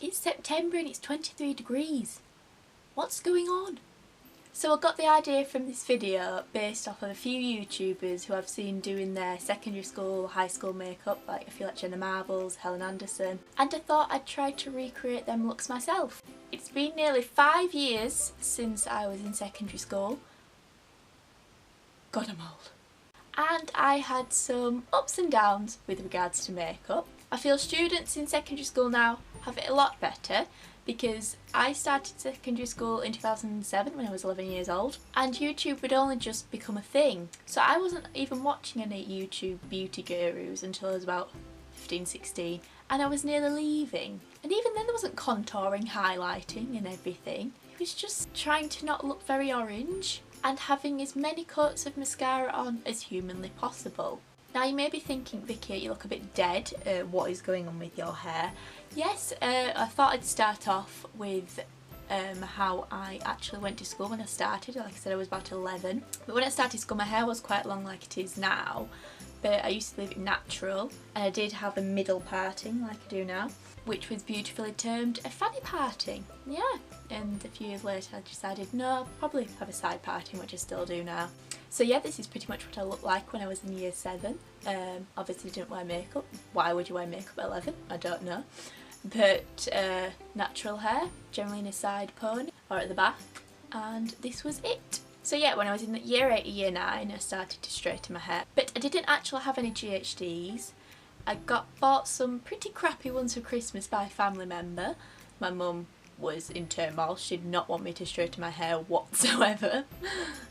It's September and it's 23 degrees. What's going on? So I got the idea from this video based off of a few YouTubers who I've seen doing their secondary school, high school makeup, like I feel like Jenna Marbles, Helen Anderson, and I thought I'd try to recreate them looks myself. It's been nearly 5 years since I was in secondary school. God, I'm old. And I had some ups and downs with regards to makeup. I feel students in secondary school now have it a lot better because I started secondary school in 2007 when I was 11 years old and YouTube had only just become a thing. So I wasn't even watching any YouTube beauty gurus until I was about 15, 16 and I was nearly leaving. And even then there wasn't contouring, highlighting and everything. It was just trying to not look very orange and having as many coats of mascara on as humanly possible. Now you may be thinking, Vicky, you look a bit dead, what is going on with your hair? Yes, I thought I'd start off with how I actually went to school when I started. Like I said, I was about 11. But when I started school my hair was quite long like it is now, but I used to leave it natural and I did have a middle parting like I do now, which was beautifully termed a fanny parting. Yeah, and a few years later I decided no, I'll probably have a side parting, which I still do now. So yeah, this is pretty much what I looked like when I was in year 7. Obviously didn't wear makeup. Why would you wear makeup at 11? I don't know. But natural hair, generally in a side pony or at the back, and this was it. So yeah, when I was in year 8 or year 9 I started to straighten my hair, but I didn't actually have any GHDs. I bought some pretty crappy ones for Christmas by a family member. My mum was in turmoil, she did not want me to straighten my hair whatsoever.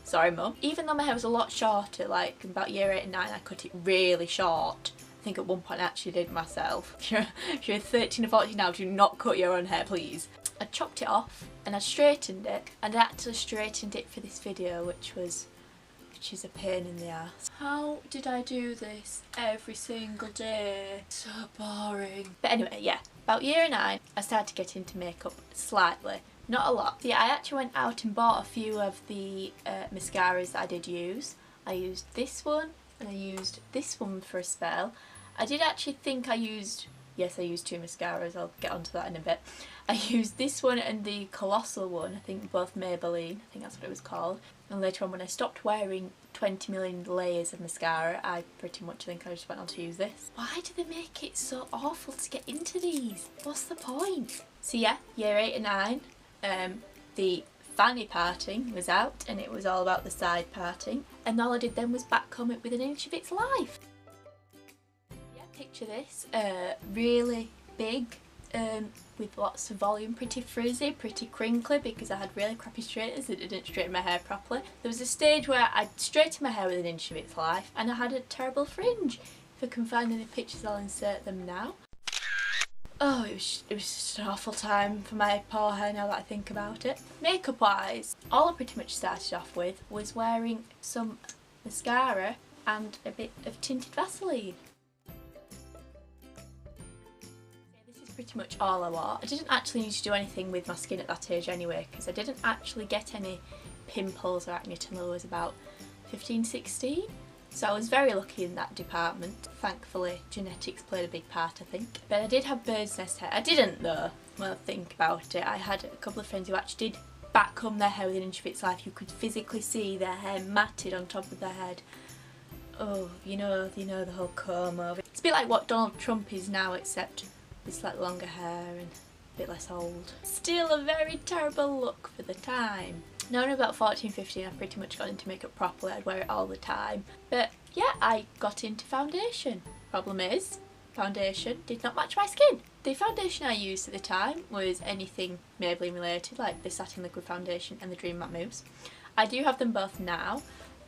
Sorry mum. Even though my hair was a lot shorter, like about year 8 and 9 I cut it really short. I think at one point I actually did myself. If you're 13 or 14 now, do not cut your own hair please. I chopped it off and I straightened it, and I actually straightened it for this video, which is a pain in the ass. How did I do this every single day? So boring. But anyway, yeah, about year 9 I started to get into makeup slightly, not a lot. Yeah, I actually went out and bought a few of the mascaras that I did use. I used this one and I used this one for a spell. I did actually think I used, yes I used 2 mascaras, I'll get onto that in a bit. I used this one and the Colossal one, I think both Maybelline, I think that's what it was called. And later on when I stopped wearing 20 million layers of mascara, I pretty much think I just went on to use this. Why do they make it so awful to get into these? What's the point? So yeah, year 8 and 9, the fanny parting was out and it was all about the side parting. And all I did then was backcomb it with 1 inch of its life. Yeah, picture this, really big, with lots of volume, pretty frizzy, pretty crinkly because I had really crappy straighteners that didn't straighten my hair properly. There was a stage where I'd straightened my hair with 1 inch of its life and I had a terrible fringe. If I can find any pictures I'll insert them now. Oh, it was just an awful time for my poor hair now that I think about it. Makeup wise, all I pretty much started off with was wearing some mascara and a bit of tinted Vaseline. Pretty much all I wore. I didn't actually need to do anything with my skin at that age anyway because I didn't actually get any pimples or acne until I was about 15, 16. So I was very lucky in that department. Thankfully genetics played a big part I think. But I did have bird's nest hair. I didn't though, when I think about it. I had a couple of friends who actually did backcomb their hair with 1 inch of its life. You could physically see their hair matted on top of their head. Oh, you know the whole comb over. It's a bit like what Donald Trump is now, except with slightly longer hair and a bit less old. Still a very terrible look for the time. Now when I was about 14, 15 I pretty much got into makeup properly, I'd wear it all the time. But yeah, I got into foundation. Problem is, foundation did not match my skin. The foundation I used at the time was anything Maybelline related, like the Satin Liquid Foundation and the Dream Matte Mousse. I do have them both now.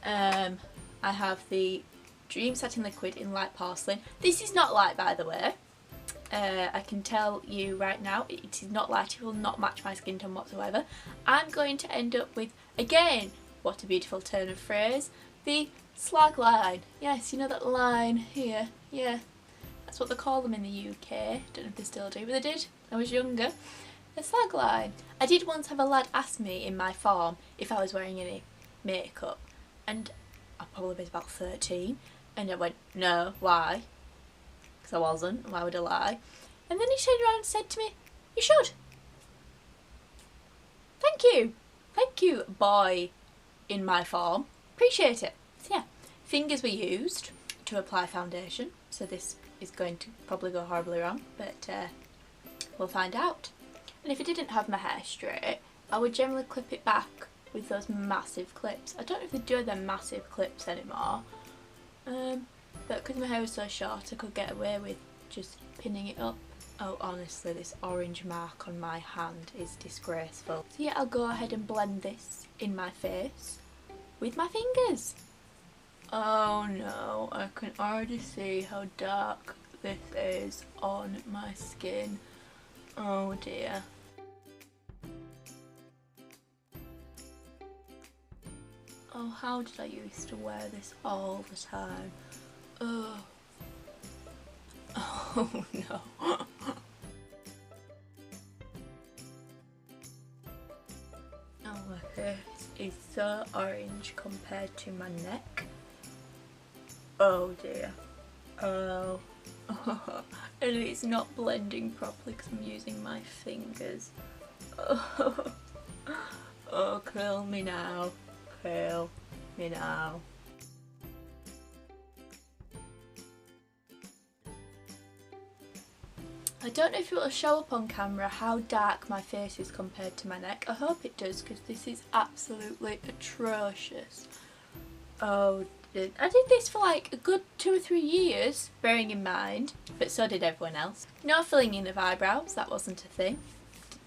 I have the Dream Satin Liquid in light porcelain. This is not light by the way. I can tell you right now it is not light, it will not match my skin tone whatsoever. I'm going to end up with, again, what a beautiful turn of phrase, the slag line. Yes, you know that line here, yeah, that's what they call them in the UK, don't know if they still do, but they did when I was younger. A slag line. I did once have a lad ask me in my form if I was wearing any makeup, and I probably was about 13, and I went, no, why? Because I wasn't, why would I lie? And then he turned around and said to me, You should. Thank you, boy in my form. Appreciate it. So yeah, fingers were used to apply foundation, so this is going to probably go horribly wrong, but we'll find out. And if I didn't have my hair straight, I would generally clip it back with those massive clips. I don't know if they do them massive clips anymore, but because my hair was so short I could get away with just pinning it up. Oh, honestly, this orange mark on my hand is disgraceful. So yeah, I'll go ahead and blend this in my face with my fingers. Oh no, I can already see how dark this is on my skin. Oh dear. Oh, how did I used to wear this all the time? Oh. Oh no. Oh, my face is so orange compared to my neck. Oh dear. Oh. And it's not blending properly because I'm using my fingers. Oh. Oh, kill me now. Kill me now. I don't know if it will show up on camera how dark my face is compared to my neck. I hope it does because this is absolutely atrocious. Oh, I did this for like a good 2 or 3 years, bearing in mind, but so did everyone else. No filling in of eyebrows, that wasn't a thing.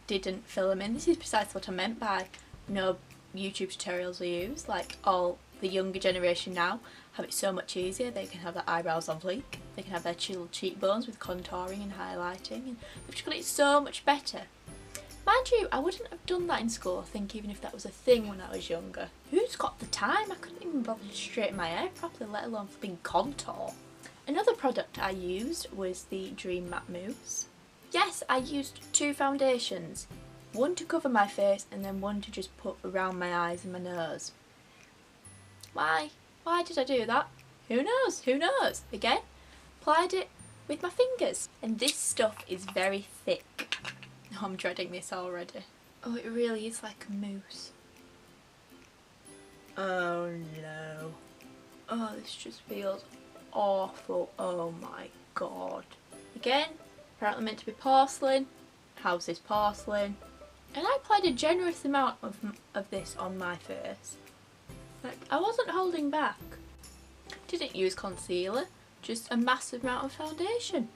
Didn't fill them in. This is precisely what I meant by no YouTube tutorials we use. Like all the younger generation now have it so much easier. They can have their eyebrows on fleek, they can have their chiseled cheekbones with contouring and highlighting, and they've just got it so much better. Mind you, I wouldn't have done that in school, I think, even if that was a thing when I was younger. Who's got the time? I couldn't even bother to straighten my hair properly, let alone flipping contour. Another product I used was the Dream Matte Mousse. Yes, I used 2 foundations. One to cover my face and then one to just put around my eyes and my nose. Why? Why did I do that? Who knows? Who knows? Again, applied it with my fingers. And this stuff is very thick. Oh, I'm dreading this already. Oh, it really is like a mousse. Oh no. Oh, this just feels awful. Oh my god. Again, apparently meant to be porcelain. How's this porcelain? And I applied a generous amount of this on my face. Like, I wasn't holding back. Didn't use concealer, just a massive amount of foundation.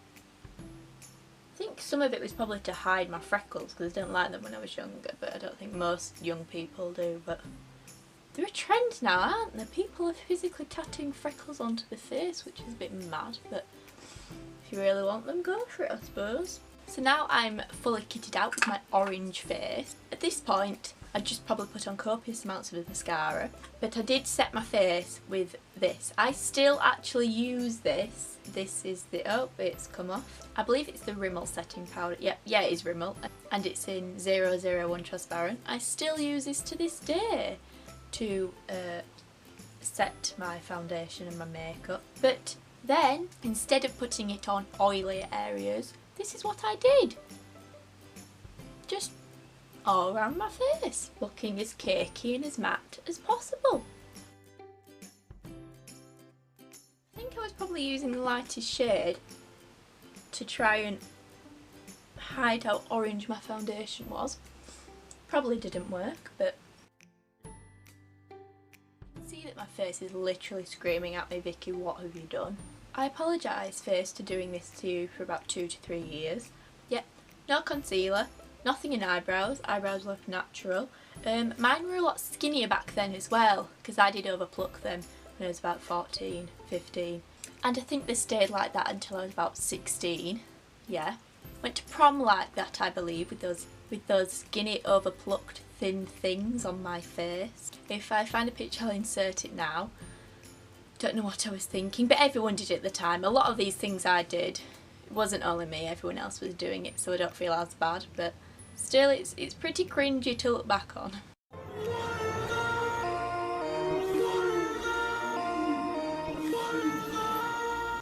I think some of it was probably to hide my freckles because I didn't like them when I was younger, but I don't think most young people do. But they're a trend now, aren't they? People are physically tattooing freckles onto the face, which is a bit mad, but if you really want them, go for it, I suppose. So now I'm fully kitted out with my orange face. At this point, I'd just probably put on copious amounts of mascara, but I did set my face with this. I still actually use this. This is the, oh, it's come off. I believe it's the Rimmel setting powder. Yeah, it is Rimmel, and it's in 001 Transparent. I still use this to this day to set my foundation and my makeup. But then, instead of putting it on oily areas, this is what I did. Just all around my face, looking as cakey and as matte as possible. I think I was probably using the lightest shade to try and hide how orange my foundation was. Probably didn't work, but see that my face is literally screaming at me, Vicky, what have you done? I apologise, face, to doing this to you for about 2 to 3 years. Yep, no concealer, nothing in eyebrows. Eyebrows look natural. Mine were a lot skinnier back then as well, because I did overpluck them when I was about 14, 15. And I think they stayed like that until I was about 16. Yeah. Went to prom like that, I believe, with those skinny, overplucked, thin things on my face. If I find a picture, I'll insert it now. Don't know what I was thinking, but everyone did it at the time. A lot of these things I did, it wasn't only me, everyone else was doing it, so I don't feel as bad, but still it's pretty cringy to look back on.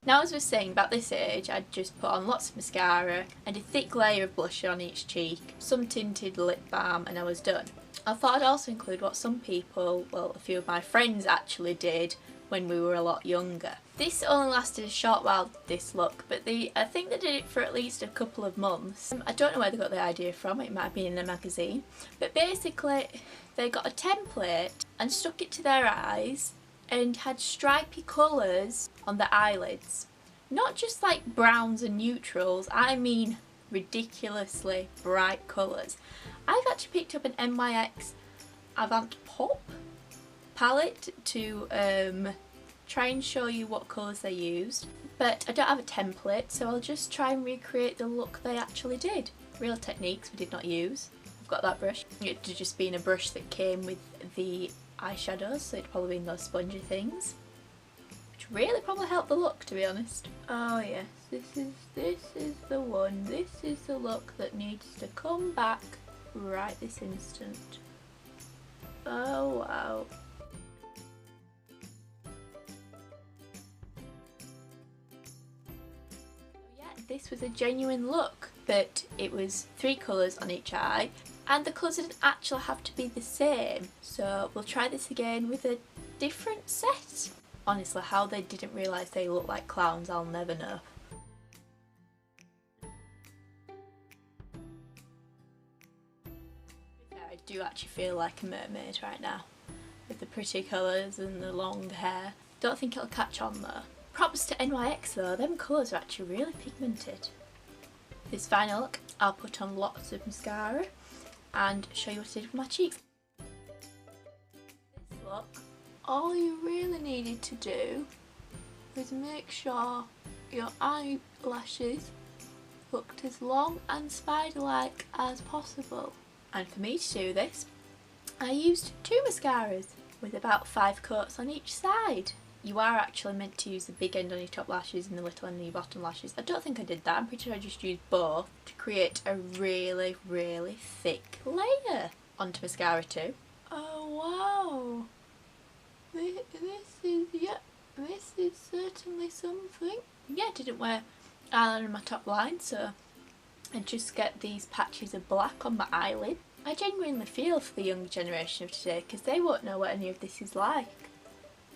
Now, as I was saying, about this age, I'd just put on lots of mascara and a thick layer of blusher on each cheek, some tinted lip balm, and I was done. I thought I'd also include what some people, well, a few of my friends actually did when we were a lot younger. This only lasted a short while, this look, but I think they did it for at least a couple of months. I don't know where they got the idea from, it might have been in a magazine, but basically they got a template and stuck it to their eyes and had stripy colours on the eyelids. Not just like browns and neutrals, I mean ridiculously bright colours. I've actually picked up an NYX Avant Pop palette to try and show you what colours they used, but I don't have a template, so I'll just try and recreate the look they actually did. Real techniques we did not use. I've got that brush. It had just been a brush that came with the eyeshadows, so it'd probably been those spongy things, which really probably helped the look, to be honest. Oh yes, this is the one. This is the look that needs to come back right this instant. Oh wow. This was a genuine look, but it was 3 colours on each eye, and the colours didn't actually have to be the same, so we'll try this again with a different set. Honestly, how they didn't realise they looked like clowns, I'll never know. I do actually feel like a mermaid right now, with the pretty colours and the long hair. Don't think it'll catch on though. Props to NYX though, them colours are actually really pigmented. This final look, I'll put on lots of mascara and show you what I did with my cheeks. This look, all you really needed to do was make sure your eyelashes looked as long and spider-like as possible. And for me to do this, I used 2 mascaras with about 5 coats on each side. You are actually meant to use the big end on your top lashes and the little end on your bottom lashes. I don't think I did that, I'm pretty sure I just used both to create a really, really thick layer onto mascara too. Oh wow, this is certainly something. Yeah, I didn't wear eyeliner in my top line, so I just get these patches of black on my eyelid. I genuinely feel for the younger generation of today because they won't know what any of this is like.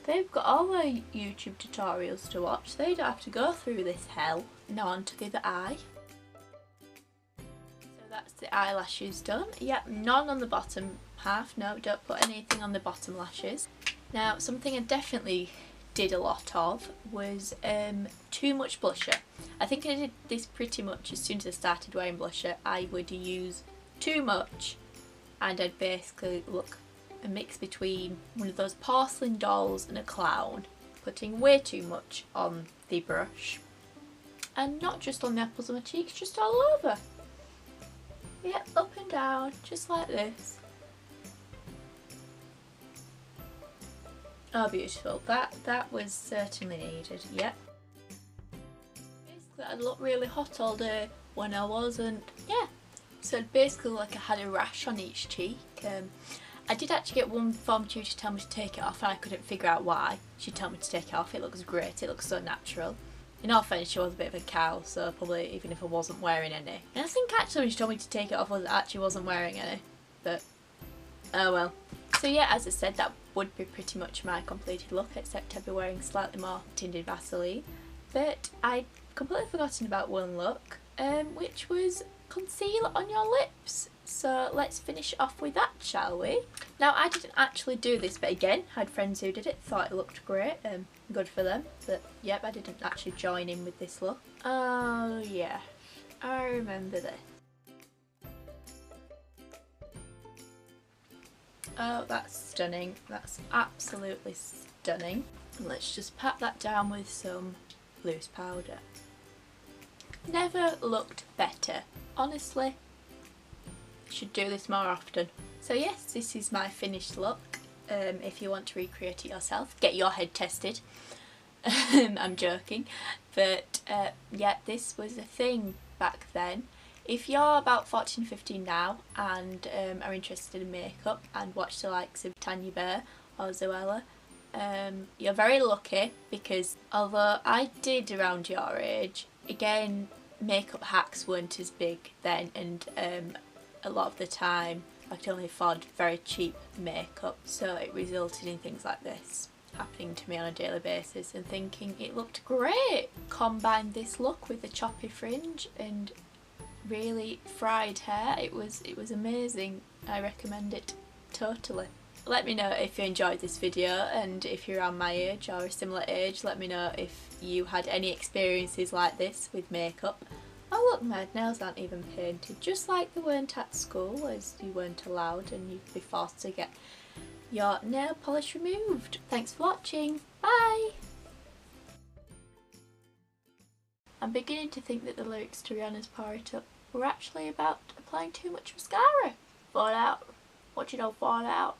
They've got all their YouTube tutorials to watch, they don't have to go through this hell. Now onto the other eye. So that's the eyelashes done. Yep, none on the bottom half, no, don't put anything on the bottom lashes. Now something I definitely did a lot of was too much blusher. I think I did this pretty much as soon as I started wearing blusher. I would use too much and I'd basically look a mix between one of those porcelain dolls and a clown, putting way too much on the brush, and not just on the apples of my cheeks, just all over. Yep, up and down, just like this. Oh beautiful, that was certainly needed, yep. Basically I'd look really hot all day when I wasn't, yeah. So it'd basically like I had a rash on each cheek. I did actually get one form tutor tell me to take it off and I couldn't figure out why. She told me to take it off, it looks great, it looks so natural. In all fairness, she was a bit of a cow, so probably even if I wasn't wearing any. And I think actually when she told me to take it off I actually wasn't wearing any, but oh well. So yeah, as I said, that would be pretty much my completed look, except I'd be wearing slightly more tinted Vaseline. But I'd completely forgotten about one look, which was conceal on your lips. So let's finish off with that, shall we? Now I didn't actually do this, but again, I had friends who did it, thought it looked great, good for them. But yep, I didn't actually join in with this look. Oh yeah, I remember this. Oh, that's stunning. That's absolutely stunning. And let's just pat that down with some loose powder. Never looked better. Honestly, should do this more often. So yes, this is my finished look. If you want to recreate it yourself, get your head tested. I'm joking. But yeah, this was a thing back then. If you're about 14, 15 now and are interested in makeup and watch the likes of Tanya Burr or Zoella, you're very lucky, because although I did around your age, again, makeup hacks weren't as big then, and a lot of the time I could only afford very cheap makeup, so it resulted in things like this happening to me on a daily basis and thinking it looked great. Combined this look with a choppy fringe and really fried hair, it was amazing. I recommend it totally. Let me know if you enjoyed this video, and if you're around my age or a similar age, let me know if you had any experiences like this with makeup. Oh look, my nails aren't even painted, just like they weren't at school, as you weren't allowed and you'd be forced to get your nail polish removed. Thanks for watching, bye! I'm beginning to think that the lyrics to Rihanna's Pour It Up were actually about applying too much mascara. Fall out. What you know, fall out.